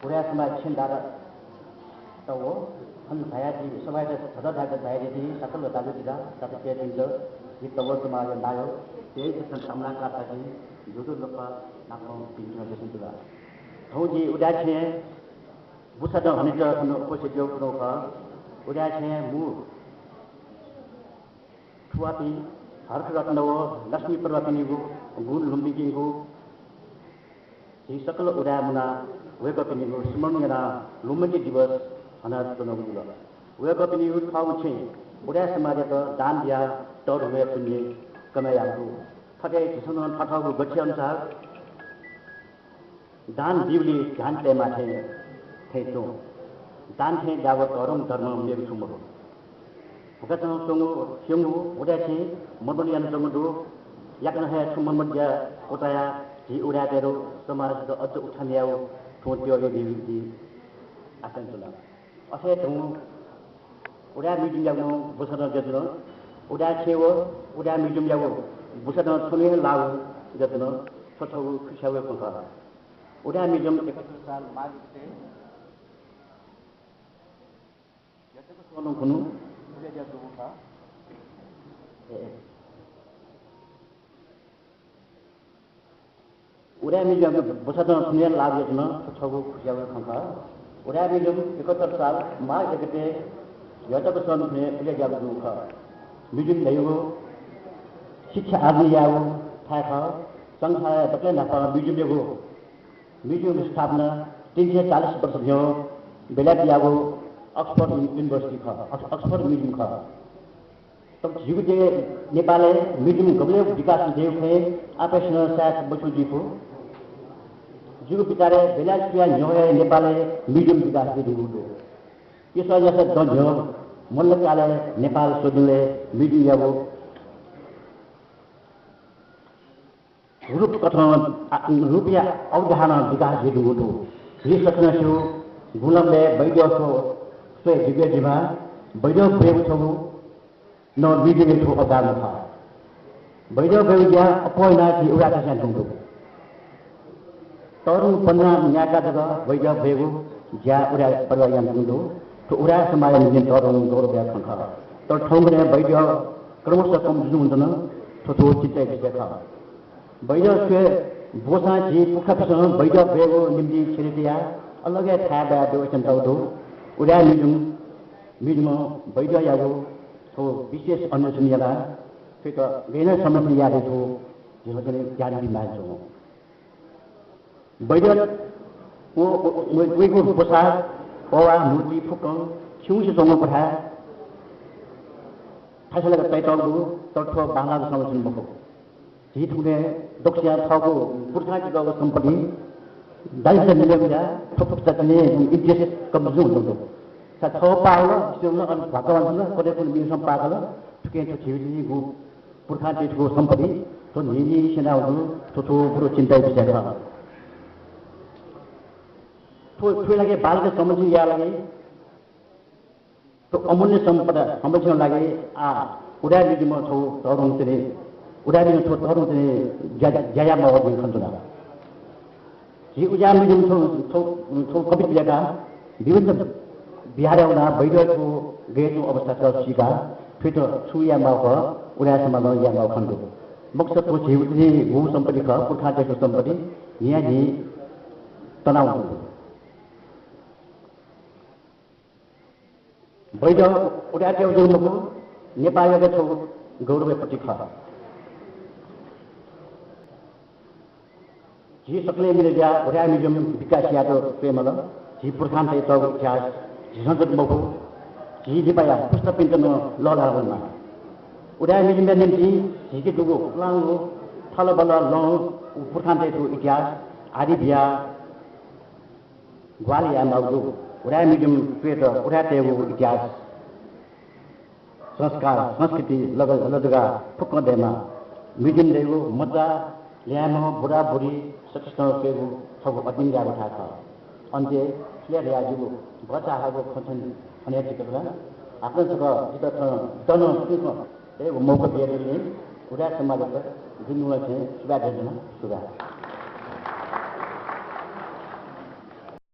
우리야 समाज छिंदारा तो वो हम भाया जी समाज सदा धागे भाया जी सकल दालू दिला तब के दिन जो ये तवर समाज नायो ये जिस सामना करता है जुदू लोपा नाकों पिंजरा जैसे दिला हो जी उड़ा छे बुसा तो हने जो हनो कोशिश जो करो का उड़ा छे मु ठुआती हर रत्न वो लक्ष्मी पर्वतनी वो गुण लुम्बी की वो ये सकल उड़ा मुना वे को पिनी वो स्मरणीय लुम्बी दिवस अनाज तो नहुँ दिला वे को पिनी वो खाऊ छे उड़ा समाज का दान दिया तोड़ हुए पुण्य कमाया वो फटे जिसने फटाऊ बच्चे अनुसार दान जीवली ध्यान ते माथे थे तो दान थे जावत औरम धर्म में सुमरो भगत संगो सिंगो उड़ा छे मबलियन संगो याकन है सुममद्या उताया जी उड़ा तेरो समाज तो अज उठानियाओ थोटियो ये दिवी आसन चला असे तो उड़ा मीटिंग जागो बसना जतनो उड़ा छेवो उड़ा मीटिंग जागो बसना सुने लाव जतनो छोटो खुशावे पंखा उड़ा मीटिंग 71 साल मार्च से जते को सोनो कुनु उड़ा जागो था उड़ा मीटिंग बसना सुने लाव जतनो छोटो खुशावे पंखा उड़ा मीटिंग 71 साल मार्च से जते को सोनो ने उड़ा जागो था मीटिंग नहीं हो शिक्षा आदि यावो था संख्या तक नफा मीटिंग देखो मीटिंग की स्थापना 340 वर्ष भयो बेला यावो ऑक्सफोर्ड यूनिवर्सिटी का ऑक्सफोर्ड मीटिंग का तब जीवते नेपाल मीटिंग गबले विकास देव थे ऑपरेशनल साथ बचु जीको जीव पितारे बेला किया न्योय नेपाल मीटिंग विकास दे दिगो ये सो जैसे दन्यो मल्लकाले नेपाल सोदले मीटिंग यावो रूप कथन रुपियाँ अवधारणा विकास दिएको हो यी सचनासु गुलामले वैद्यको स्वे दिव्य जीवा वैद्य भएको छ न विजय छ अवधारणा छ वैद्य वैद्य अपयना कि एउटा चाहिँ हुँदो तरु पन्ना न्याका जगह वैद्य भएको ज्या उडा परिवार हुँदो तो उडा समाज नियम तरु गौरव या खंखा तर ठाउँले वैद्य क्रमशः कम जुन हुँदैन छोटो चित्तै देखा वैद्य के बोसा जी पुखपसँग वैद्य भएको निम्ति छिरिया अलगै थाहा भए त्यो चन्ताउदो उडा मिजुम वैद्य यागो तो विशेष अन्वेषण याला फिर तो वेना समस्या याद हो जो जने ज्ञान भी मार जो वैद्य वो को बोसा ओवा मूर्ति फुकं छुं से जोंग पठा थासला तैताउदो तर्थ बांग्ला समस्या बको जी थुने दक्षिण थाको पुरखा को संपत्ति दाइसे मिलेगा थोक तकने इज्जत कम जो होतो सा थो पाउलो सिउन अन भगवान कोले कुन मिसम पागल ठुके तो जीवनी गु पुरखा को संपत्ति तो निजी सेना हो तो पुरो चिंता विषय छ तो लगे बाल के समझ या लगे तो अमूल्य संपदा समझन लगे आ उडा दिदिम छौ तरङ तेरे उडारी तो तरु ते जया म दिन खन्जुना जी उजा मिजुम तो कवित लेखा विभिन्न बिहारौना वैद्यको गेटु अवस्था छ सिका फिर छुया माको उडा समाज या माउ खन्जु मकसद को जीवनी भू सम्पत्ति का पुरखा को सम्पत्ति यहाँ जी तनाव वैद्य उडा के उजुमको नेपालको छौ गौरव प्रतीक्षा जी सकले मिले जा उडा मिजुम विकास यादव प्रेमल जी पुरखान ते तो इतिहास संसद मको जी दिपाया पुस्तक पिन्तन लला वनमा उडा मिजुम निम्ति जी के दुगो लाङो थल बल ल पुरखान ते तो इतिहास आदि बिया ग्वालिया माउदो उडा मिजुम पेट उडा ते वो इतिहास संस्कार संस्कृति लगलगा फुक्क देमा मिजुम देगो मजा ल्यानो बुढा बुढी सचेतन पेगु सब अतिम जागो था अन्ते क्लियर याजुगो बच्चाहरुको खन्छन् अनि यतिकला आफ्नो सक जित तन सुको ए मौका दिएर उडा समाजको दिनुवा चाहिँ सुगा देजना सुगा